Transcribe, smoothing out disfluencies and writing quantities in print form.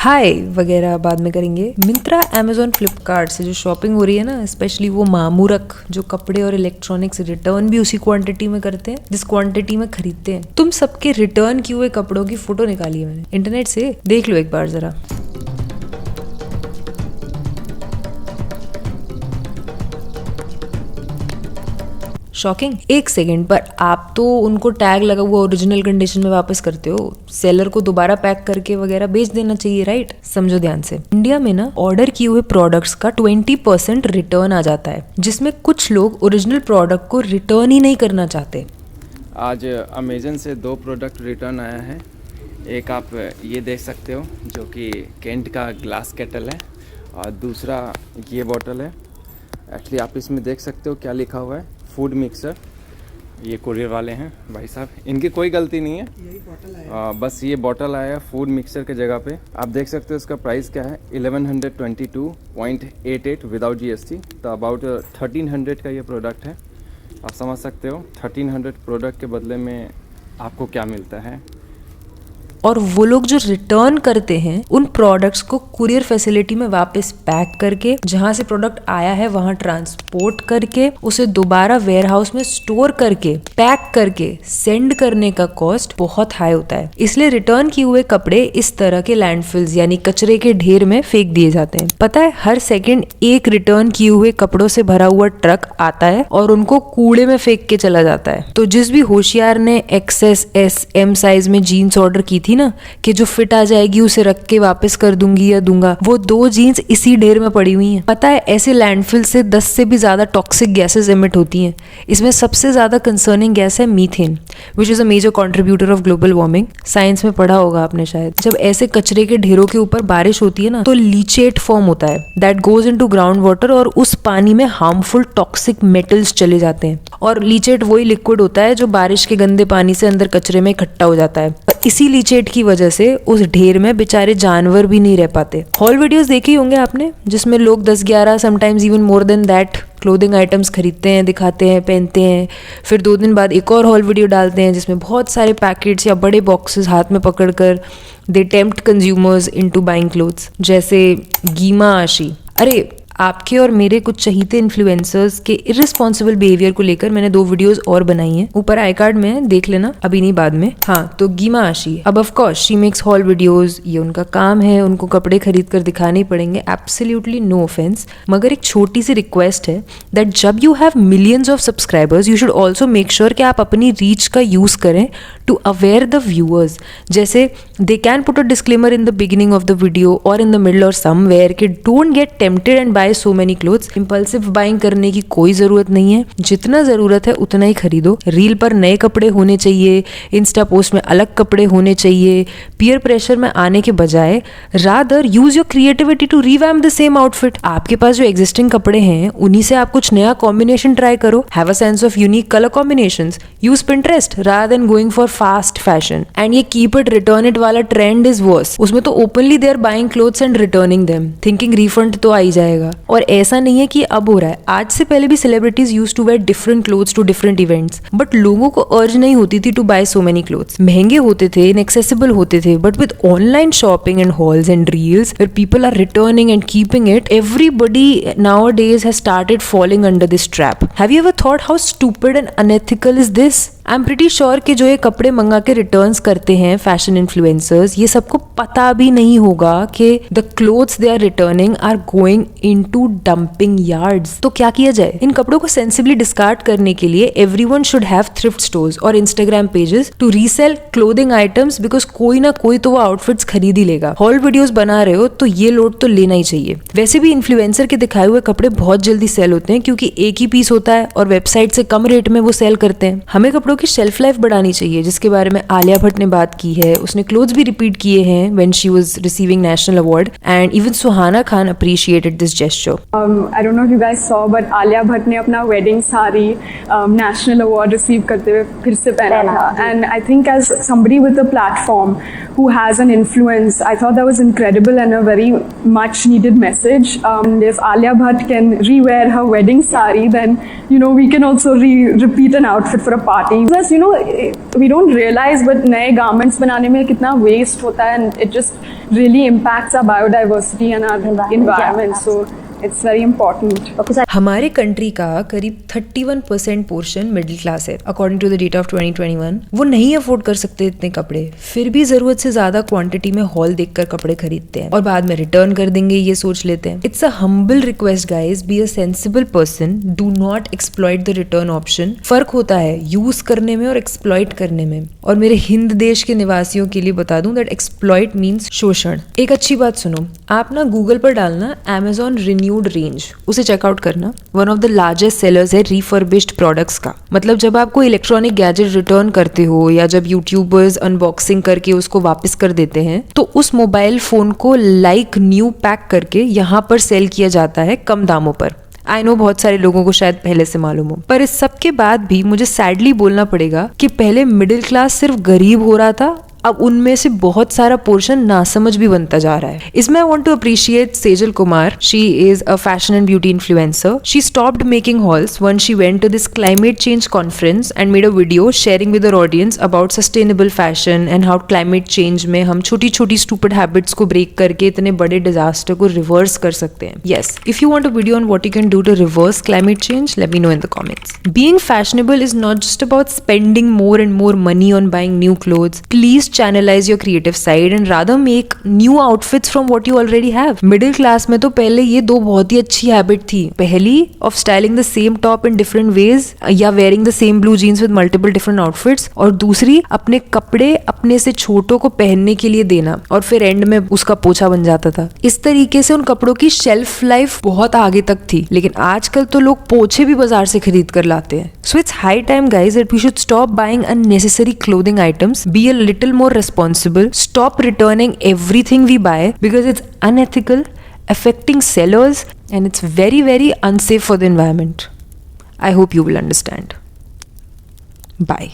हाय वगैरह बाद में करेंगे। मिंत्रा, अमेजोन, फ्लिपकार्ट से जो शॉपिंग हो रही है ना, स्पेशली वो मामूरख जो कपड़े और इलेक्ट्रॉनिक्स रिटर्न भी उसी क्वांटिटी में करते हैं जिस क्वांटिटी में खरीदते हैं। तुम सबके रिटर्न किए हुए कपड़ों की फोटो निकाली है मैंने इंटरनेट से, देख लो एक बार जरा। शॉकिंग। एक सेकंड, पर आप तो उनको टैग लगा हुआ ओरिजिनल कंडीशन में वापस करते हो। सेलर को दोबारा पैक करके वगैरह बेच देना चाहिए, राइट? समझो ध्यान से, इंडिया में ना ऑर्डर किए हुए प्रोडक्ट्स का 20% रिटर्न आ जाता है, जिसमें कुछ लोग ओरिजिनल प्रोडक्ट को रिटर्न ही नहीं करना चाहते। आज अमेजन से 2 प्रोडक्ट रिटर्न आया है। एक आप ये देख सकते हो जो कि केंट का ग्लास केटल है, और दूसरा ये बॉटल है। एक्चुअली आप इसमें देख सकते हो क्या लिखा हुआ है, फूड मिक्सर। ये कुरियर वाले हैं भाई साहब, इनकी कोई गलती नहीं है, यही बॉटल आया। बस ये बॉटल आया फूड मिक्सर के जगह पे। आप देख सकते हो इसका प्राइस क्या है, 1122.88 विदाउट GST। तो अबाउट 1300 का ये प्रोडक्ट है। आप समझ सकते हो 1300 प्रोडक्ट के बदले में आपको क्या मिलता है। और वो लोग जो रिटर्न करते हैं उन प्रोडक्ट्स को कुरियर फैसिलिटी में वापस पैक करके, जहां से प्रोडक्ट आया है वहां ट्रांसपोर्ट करके, उसे दोबारा वेयर हाउस में स्टोर करके पैक करके सेंड करने का कॉस्ट बहुत हाई होता है। इसलिए रिटर्न किए हुए कपड़े इस तरह के लैंडफिल्स यानी कचरे के ढेर में फेंक दिए जाते हैं। पता है, हर सेकेंड एक रिटर्न किए हुए कपड़ों से भरा हुआ ट्रक आता है और उनको कूड़े में फेंक के चला जाता है। तो जिस भी होशियार ने XS S M साइज में जीन्स ऑर्डर की थी ना कि जो फिट आ जाएगी उसे रख के वापस कर दूंगी या दूंगा, वो 2 जीन्स इसी ढेर में पड़ी हुई हैं। पता है, ऐसे लैंडफिल से 10 से भी ज्यादा टॉक्सिक गैसेस एमिट होती हैं। इसमें सबसे ज्यादा कंसर्निंग गैस है methane, which is a major contributor of global warming. Science में पढ़ा होगा आपने शायद। जब ऐसे कचरे के ढेरों के ऊपर बारिश होती है ना, तो लीचेट फॉर्म होता है that goes into ground water, और उस पानी में हार्मफुल टॉक्सिक मेटल्स चले जाते हैं। और लीचेट वही लिक्विड होता है जो बारिश के गंदे पानी से अंदर कचरे में इकट्ठा हो जाता है। और इसी लीचेट की वजह से उस ढेर में बेचारे जानवर भी नहीं रह पाते। हॉल वीडियोस देखे ही होंगे आपने, जिसमें लोग 10-11 sometimes even more than that clothing items खरीदते हैं, दिखाते हैं, पहनते हैं, फिर 2 दिन बाद एक और हॉल वीडियो डालते हैं जिसमें बहुत सारे पैकेट्स या बड़े बॉक्सेस हाथ में पकड़कर they tempt consumers into buying clothes. जैसे गीमा आशी। अरे, आपके और मेरे कुछ चहीते इन्फ्लुएंसर्स के इर्रिस्पॉन्सिबल बिहेवियर को लेकर मैंने 2 वीडियोस और बनाई हैं, ऊपर आई कार्ड में है, देख लेना, अभी नहीं बाद में। हाँ, तो गीमा आशी, अब of course she makes hall videos, ये उनका काम है, उनको कपड़े खरीद कर दिखाने ही पड़ेंगे, एब्सोल्युटली नो ऑफेंस। मगर एक छोटी सी रिक्वेस्ट है दैट जब you have millions of subscribers, you should also make sure कि आप अपनी रीच का यूज करें टू अवेयर द व्यूअर्स। जैसे they can put a disclaimer in the beginning of the video और इन द मिडल और somewhere कि don't get tempted and buy so many clothes. Impulsive buying करने की कोई जरूरत नहीं है, जितना जरूरत है उतना ही खरीदो। रील पर नए कपड़े होने चाहिए, इंस्टा पोस्ट में अलग कपड़े होने चाहिए। पीयर प्रेशर में आने के बजाय rather use your creativity to revamp the same outfit. आपके पास जो एग्जिस्टिंग कपड़े हैं उन्हीं से आप कुछ नया कॉम्बिनेशन ट्राई करो। Have a sense of unique colour combinations. Use Pinterest rather than going for fast fashion. And ये कीप इट रिटर्न इट वाला ट्रेंड इज वर्स। उसमें तो openly they are buying clothes and returning them, thinking refund तो आ ही जाएगा। और ऐसा नहीं है कि अब हो रहा है, आज से पहले भी celebrities used to wear different clothes to different events, but लोगों को अर्ज नहीं होती थी to buy so many clothes. महंगे होते थे, इनएक्सेसिबल होते थे, but with online shopping and hauls and reels where people are returning and keeping it, everybody nowadays has started falling under this trap. Have you ever thought how stupid and unethical is this? I am pretty sure कि जो ये कपड़े मंगा के returns करते हैं fashion influencers, ये सबको पता भी नहीं होगा कि the clothes they are returning are going into dumping yards. तो क्या किया जाए? इन कपड़ों को सेंसिबली डिस्कार्ड करने के लिए everyone should have thrift stores और Instagram pages to resell clothing items, because कोई ना कोई तो वो आउटफिट्स खरीद ही लेगा। हॉल वीडियोस बना रहे हो तो ये लोड तो लेना ही चाहिए। वैसे भी इन्फ्लुएंसर के दिखाए हुए कपड़े बहुत जल्दी सेल होते हैं क्योंकि एक ही पीस होता है और वेबसाइट से कम रेट में वो सेल करते हैं। हमें कपड़ों की शेल्फ लाइफ बढ़ानी चाहिए, जिसके बारे में आलिया भट्ट ने बात की है। उसने क्लोथ्स भी रिपीट किए हैं when she was receiving national award, and even Suhana Khan appreciated this gesture. I don't know if you guys saw, but Alia Bhatt ने अपना wedding sari national award receive करते हुए फिर से पहना था। And I think as somebody with a platform who has an influence, I thought that was incredible and a very much needed message. If Alia Bhatt can re-wear her wedding sari, then we can also repeat an outfit for a party Plus, you know, we don't realize, but नए garments बनाने में कितना waste होता है, and it just really impacts our biodiversity and our environment. So it's very important. हमारे country का करीब 31% portion middle class है according to the data of 2021। वो नहीं अफोर्ड कर सकते इतने कपड़े, फिर भी जरूरत से ज्यादा क्वांटिटी में हॉल देखकर कपड़े खरीदते हैं और बाद में रिटर्न कर देंगे ये सोच लेते हैं। It's a humble request guys, be a sensible person, do not exploit the return option. फर्क होता है यूज करने में और एक्सप्लॉइट करने में। और मेरे हिंद देश के निवासियों के लिए बता दूं दैट एक्सप्लॉइट मीन्स शोषण। एक अच्छी बात सुनो, आप ना गूगल पर डालना Amazon रिन्यूड रेंज, उसे चेकआउट करना। One of the largest sellers है रिफर्बिश्ड प्रोडक्ट्स का। मतलब जब आप कोई इलेक्ट्रॉनिक गैजेट रिटर्न करते हो या जब यूट्यूबर्स अनबॉक्सिंग करके उसको वापस कर देते हैं, तो उस मोबाइल फोन को लाइक न्यू पैक करके यहाँ पर सेल किया जाता है कम दामों पर। आई नो बहुत सारे लोगों को शायद पहले से मालूम हो, पर इस सब के बाद भी मुझे सैडली बोलना पड़ेगा कि पहले मिडिल क्लास सिर्फ गरीब हो रहा था, अब उनमें से बहुत सारा पोर्शन नासमझ भी बनता जा रहा है। इसमें I want to appreciate Sejal Kumar. She is a fashion and beauty influencer. She stopped making hauls when she went to this climate change conference and made a video sharing with her audience about sustainable fashion and how climate change में हम छोटी छोटी stupid habits को break करके इतने बड़े disaster को reverse कर सकते हैं। Yes, if you want a video on what you can do to reverse climate change, let me know in the comments. Being fashionable is not just about spending more and more money on buying new clothes. Please channelize your creative side and rather make new outfits from what you already have. Middle class में तो पहले ये दो बहुत ही अच्छी habit थी। पहली of styling the same top in different ways या wearing the same blue jeans with multiple different outfits, और दूसरी अपने कपड़े अपने से छोटों को पहनने के लिए देना और फिर एंड में उसका पोछा बन जाता था। इस तरीके से उन कपड़ों की शेल्फ लाइफ बहुत आगे तक थी, लेकिन आजकल तो लोग पोछे भी बाजार से खरीद कर लाते हैं। So it's high time guys that we should stop buying unnecessary clothing items, be a little more responsible, stop returning everything we buy because it's unethical, affecting sellers, and it's very, very unsafe for the environment. I hope you will understand. Bye.